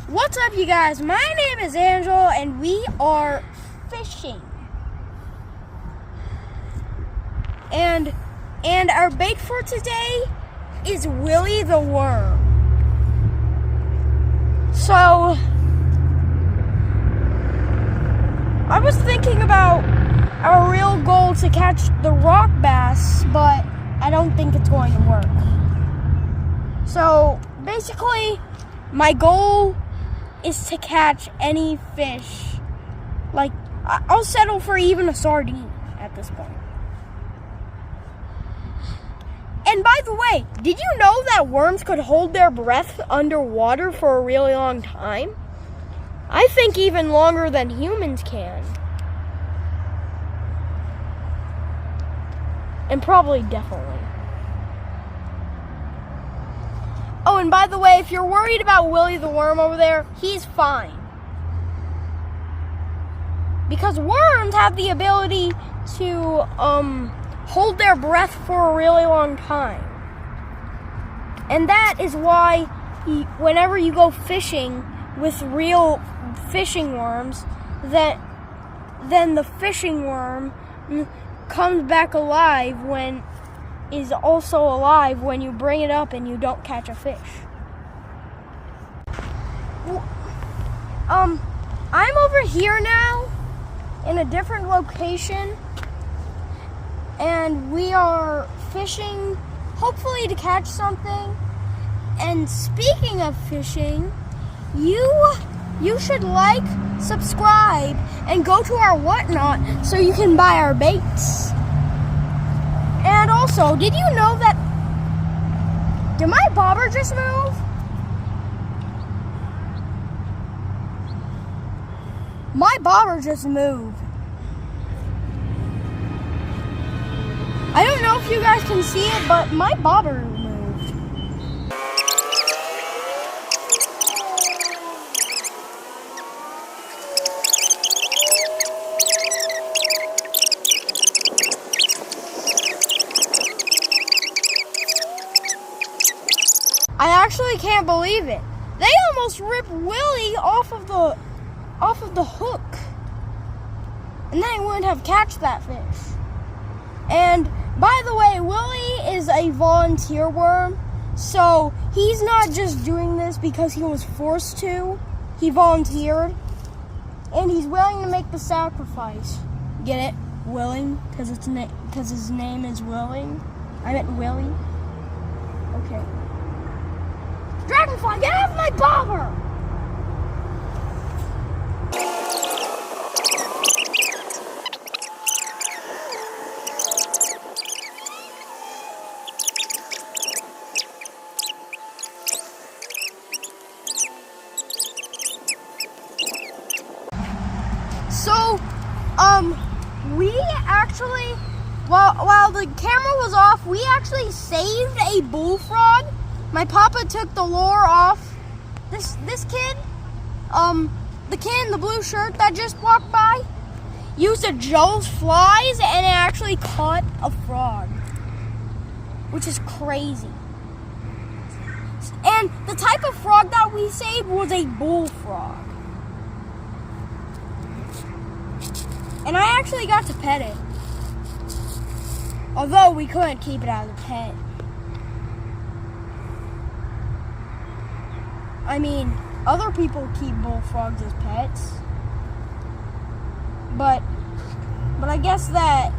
What's up, you guys? My name is Angelo, and we are fishing. And our bait for today is Willie the Worm. So, I was thinking about our real goal to catch the rock bass, but I don't think it's going to work. So, basically, my goal is to catch any fish. Like, I'll settle for even a sardine at this point. And by the way, did you know that worms could hold their breath underwater for a really long time? I think even longer than humans can. And probably definitely. Oh, and by the way, if you're worried about Willie the Worm over there, he's fine. Because worms have the ability to hold their breath for a really long time. And that is why whenever you go fishing with real fishing worms, then the fishing worm comes back alive is also alive when you bring it up and you don't catch a fish. I'm over here now in a different location, and we are fishing, hopefully to catch something. And speaking of fishing, you should like, subscribe, and go to our whatnot so you can buy our baits. And also, did you know that... Did my bobber just move? My bobber just moved. I don't know if you guys can see it, but my bobber moved. I actually can't believe it. They almost ripped Willie off of the hook. And then I wouldn't have catch that fish. And by the way, Willie is a volunteer worm, so he's not just doing this because he was forced to. He volunteered, and he's willing to make the sacrifice. Get it? Willing, because his name is Willing. I meant Willie. Okay. Dragonfly, get off my bobber! So, we actually, while the camera was off, we actually saved a bullfrog. My papa took the lure off this kid. The kid in the blue shirt that just walked by used a Joe's flies and it actually caught a frog, which is crazy. And the type of frog that we saved was a bullfrog. And I actually got to pet it. Although we couldn't keep it as a pet. I mean, other people keep bullfrogs as pets. But I guess that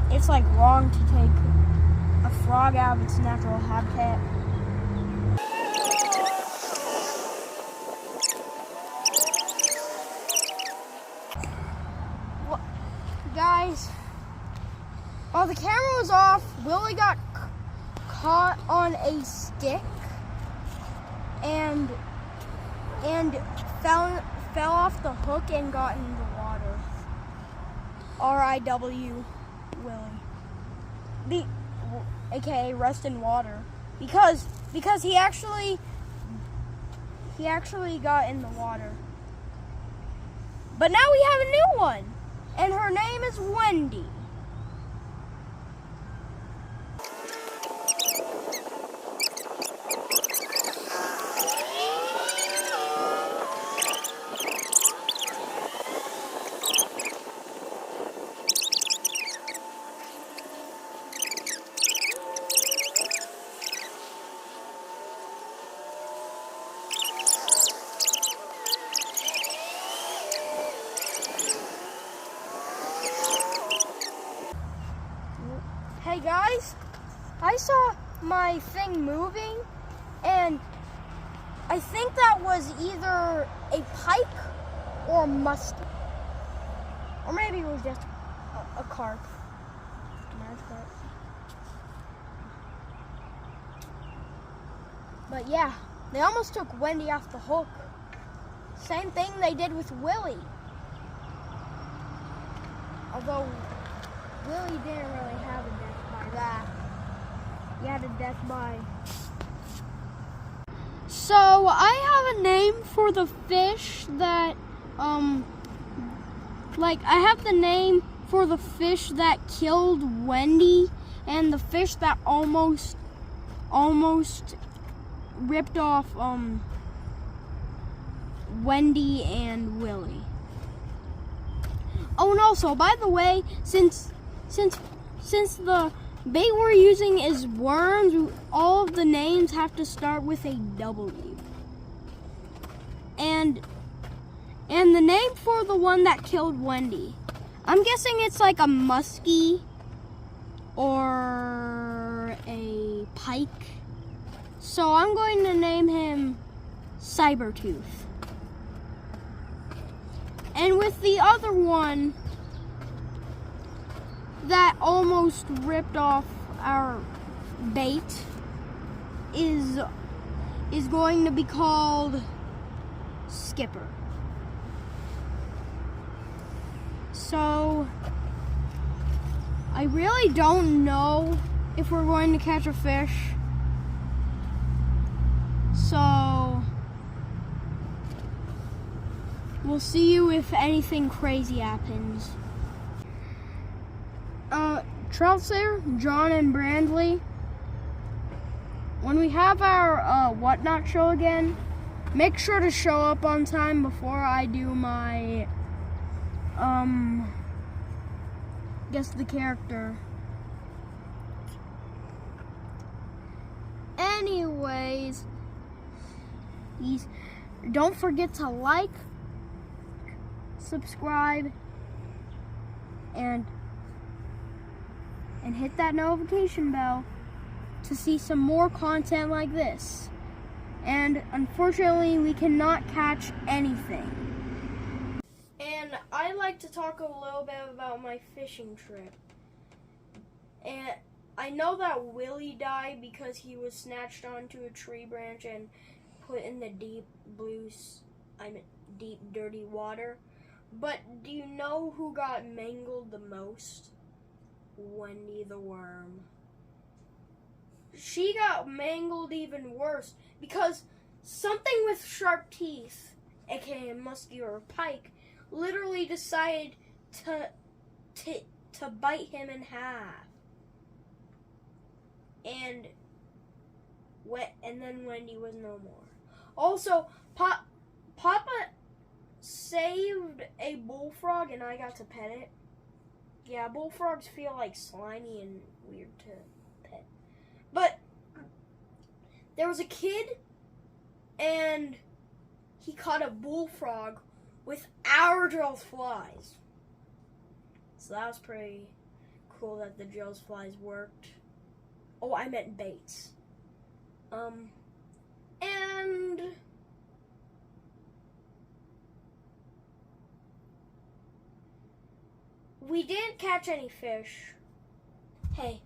it's like wrong to take a frog out of its natural habitat. Well, guys, while the camera was off, Willie got caught on a stick and fell off the hook and got in the water. R.I.W. Willie. AKA rest in water. Because he actually got in the water. But now we have a new one. And her name is Wendy. I saw my thing moving, and I think that was either a pike or a muskie. Or maybe it was just a carp. Nice carp. But yeah, they almost took Wendy off the hook. Same thing they did with Willie. Although Willie didn't really have a death by that. He had a death by. So I have a name for the fish that, I have the name for the fish that killed Wendy and the fish that almost ripped off, Wendy and Willie. Oh, and also, by the way, since the bait we're using is worms, all of the names have to start with a W. And the name for the one that killed Wendy, I'm guessing it's like a muskie or a pike. So I'm going to name him Cybertooth. And with the other one that almost ripped off our bait is going to be called Skipper. So I really don't know if we're going to catch a fish. So we'll see you if anything crazy happens. Trout Slayer, John and Brandley, when we have our Whatnot show again, make sure to show up on time before I do my, guess the character. Anyways, don't forget to like, subscribe, and hit that notification bell to see some more content like this. And unfortunately, we cannot catch anything. And I like to talk a little bit about my fishing trip. And I know that Willie died because he was snatched onto a tree branch and put in the deep dirty water. But do you know who got mangled the most? Wendy the worm. She got mangled even worse because something with sharp teeth, aka a muskie or a pike, literally decided to bite him in half. And then Wendy was no more. Also, Papa saved a bullfrog and I got to pet it. Yeah, bullfrogs feel like slimy and weird to pet. But there was a kid and he caught a bullfrog with our Drill's flies. So that was pretty cool that the Drill's flies worked. Oh, I meant baits. And we didn't catch any fish. Hey,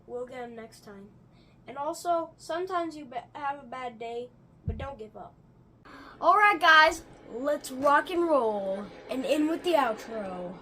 we'll get them next time. And also, sometimes you have a bad day, but don't give up. Alright guys, let's rock and roll, and in with the outro.